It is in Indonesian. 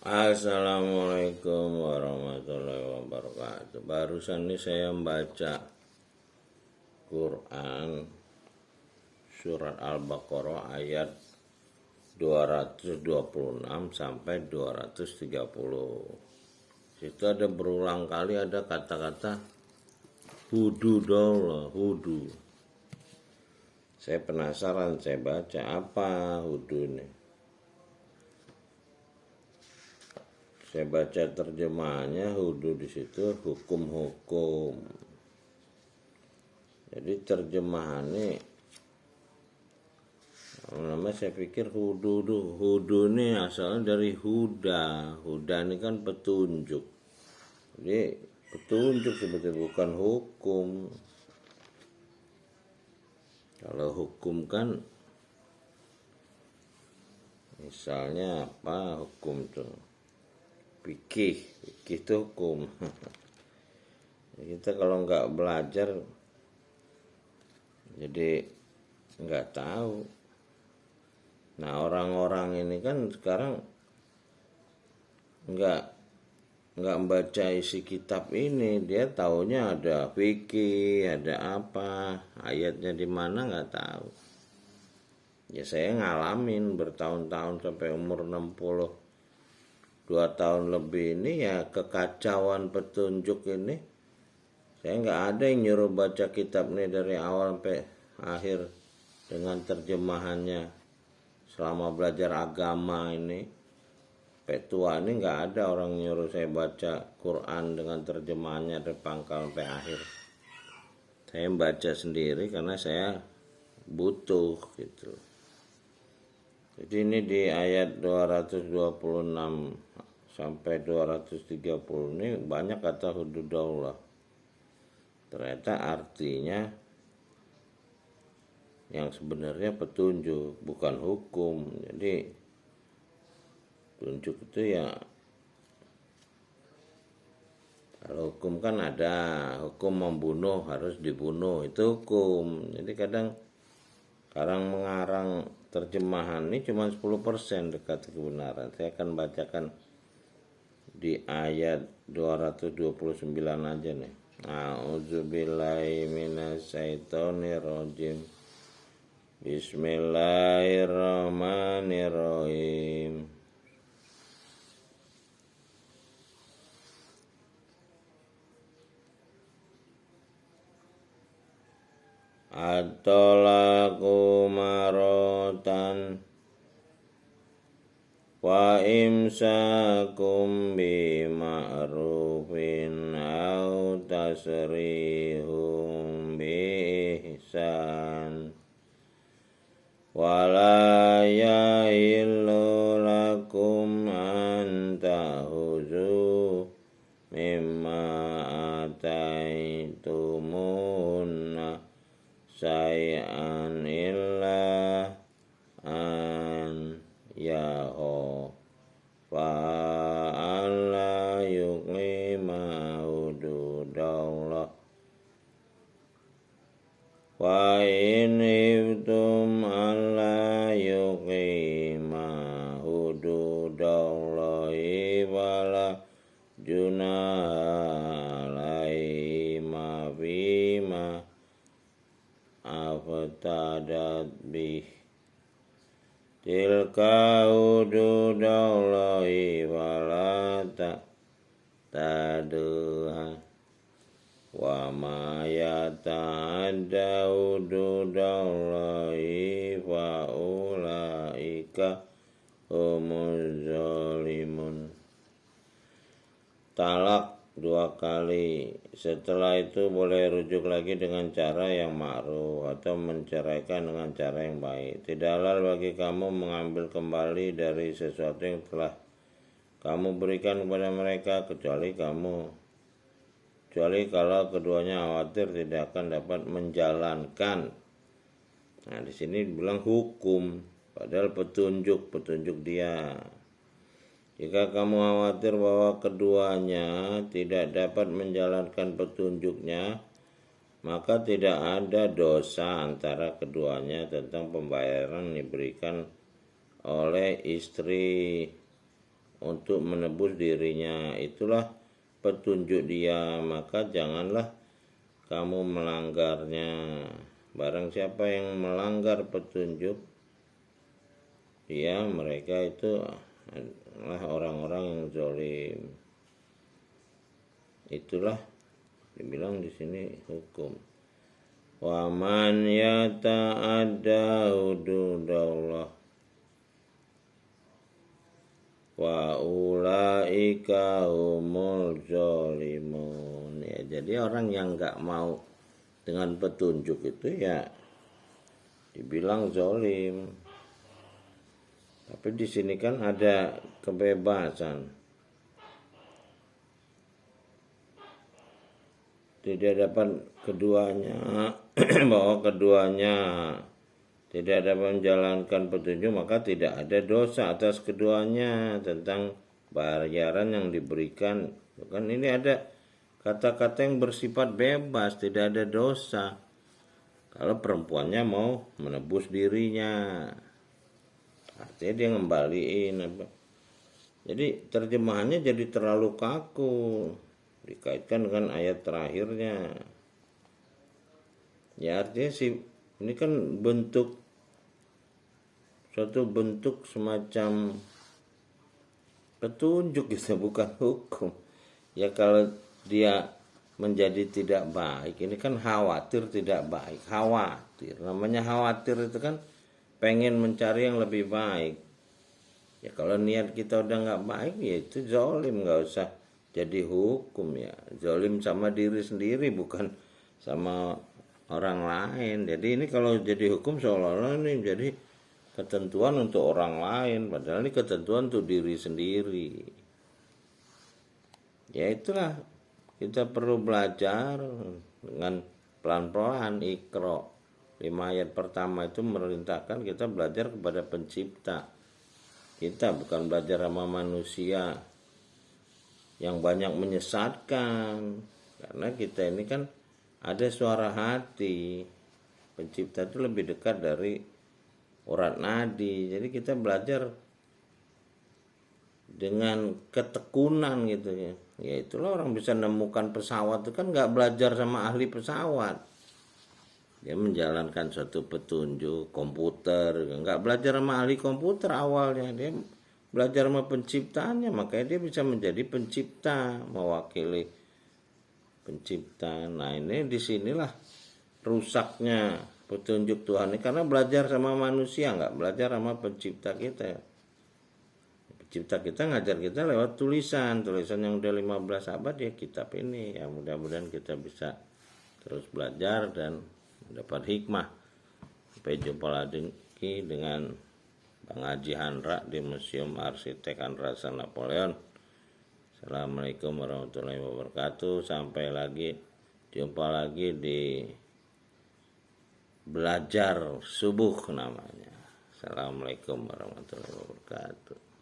Assalamualaikum warahmatullahi wabarakatuh. Barusan ini saya membaca Quran surat Al-Baqarah ayat 226 sampai 230. Situ ada berulang kali ada kata-kata hududullah, hudu. Saya penasaran, saya baca apa hudu ini. Saya baca terjemahannya, hudu di situ hukum-hukum. Jadi terjemahannya, namanya saya pikir hudu ini asalnya dari huda. Huda ini kan petunjuk. Jadi petunjuk sebetulnya bukan hukum. Kalau hukum kan, misalnya apa hukum tuh? Fikih itu hukum. Kita kalau nggak belajar jadi nggak tahu. Nah, orang-orang ini kan sekarang nggak membaca isi kitab ini. Dia taunya ada fikih, ada apa, ayatnya di mana nggak tahu. Ya saya ngalamin bertahun-tahun sampai umur 62 tahun lebih ini, ya kekacauan petunjuk ini. Saya nggak ada yang nyuruh baca kitab ini dari awal sampai akhir dengan terjemahannya. Selama belajar agama ini sampai tua ini nggak ada orang nyuruh saya baca Quran dengan terjemahannya dari pangkal sampai akhir. Saya baca sendiri karena saya butuh gitu. Jadi ini di ayat 226 sampai 230 ini banyak kata hududullah. Ternyata artinya yang sebenarnya petunjuk, bukan hukum. Jadi petunjuk itu ya, kalau hukum kan ada hukum membunuh, harus dibunuh, itu hukum. Jadi kadang mengarang terjemahan ini cuma 10% dekat kebenaran. Saya akan bacakan di ayat 229 aja nih. A'udzubillahi minasyaitonirrajim. Bismillahirrahmanirrahim. At-talaqu maratan wa imsakum bima'rufin au tasrihum biihsan wala yahillu lakum an ta'khudhu mimma ataitumunna syai'an illa an yaho fa'ala yuqima hududallah wa in ibtum alla yuqima hududallahi wala junaha alaihima bima aftadat bih tilka hududallahi wala ta'taduha wa ma yata'adda hududallahi fa ulaika humuz zalimun. Talak 2 kali. Setelah itu boleh rujuk lagi dengan cara yang ma'ruf atau menceraikan dengan cara yang baik. Tidak halal bagi kamu mengambil kembali dari sesuatu yang telah kamu berikan kepada mereka kecuali kalau keduanya khawatir tidak akan dapat menjalankan. Nah, di sini dibilang hukum, padahal petunjuk dia. Jika kamu khawatir bahwa keduanya tidak dapat menjalankan petunjuknya, maka tidak ada dosa antara keduanya tentang pembayaran yang diberikan oleh istri untuk menebus dirinya. Itulah petunjuk dia, maka janganlah kamu melanggarnya. Barang siapa yang melanggar petunjuk dia, mereka itu adalah orang-orang yang zalim. Itulah dibilang di sini hukum. Wa man yata'adda hududallah wa ulaika humul zalimun. Ya, jadi orang yang enggak mau dengan petunjuk itu ya dibilang zalim. Tapi di sini kan ada kebebasan. Tidak dapat keduanya bahwa keduanya tidak dapat menjalankan petunjuk, maka tidak ada dosa atas keduanya tentang bayaran yang diberikan. Kan ini ada kata-kata yang bersifat bebas, tidak ada dosa kalau perempuannya mau menebus dirinya, artinya dia ngembaliin apa. Jadi terjemahannya jadi terlalu kaku dikaitkan dengan ayat terakhirnya. Ya artinya sih ini kan suatu bentuk semacam petunjuk gitu, bukan hukum. Ya kalau dia menjadi tidak baik, ini kan khawatir tidak baik. Khawatir, namanya khawatir itu kan pengen mencari yang lebih baik. Ya kalau niat kita udah nggak baik, ya itu zalim, nggak usah jadi hukum ya. Zalim sama diri sendiri, bukan sama orang lain. Jadi ini kalau jadi hukum seolah-olah ini jadi ketentuan untuk orang lain, padahal ini ketentuan untuk diri sendiri. Ya itulah, kita perlu belajar dengan pelan-pelan. Iqra 5 ayat pertama itu memerintahkan kita belajar kepada pencipta. Kita bukan belajar sama manusia yang banyak menyesatkan, karena kita ini kan ada suara hati. Pencipta itu lebih dekat dari urat nadi. Jadi kita belajar dengan ketekunan gitu ya. Ya itulah orang bisa menemukan pesawat itu kan nggak belajar sama ahli pesawat. Dia menjalankan suatu petunjuk komputer, nggak belajar sama ahli komputer awalnya. Dia belajar sama penciptanya, makanya dia bisa menjadi pencipta, mewakili pencipta. Nah ini disinilah rusaknya petunjuk Tuhan ini, karena belajar sama manusia, nggak belajar sama pencipta kita. Pencipta kita ngajar kita lewat tulisan yang udah 15 abad ya, kitab ini. Ya mudah-mudahan kita bisa terus belajar dan mendapat hikmah. Sampai jumpa lagi dengan Bang Haji Handra di Museum Arsitek Handra Napoleon. Assalamualaikum warahmatullahi wabarakatuh. Sampai jumpa lagi di belajar subuh namanya. Assalamualaikum warahmatullahi wabarakatuh.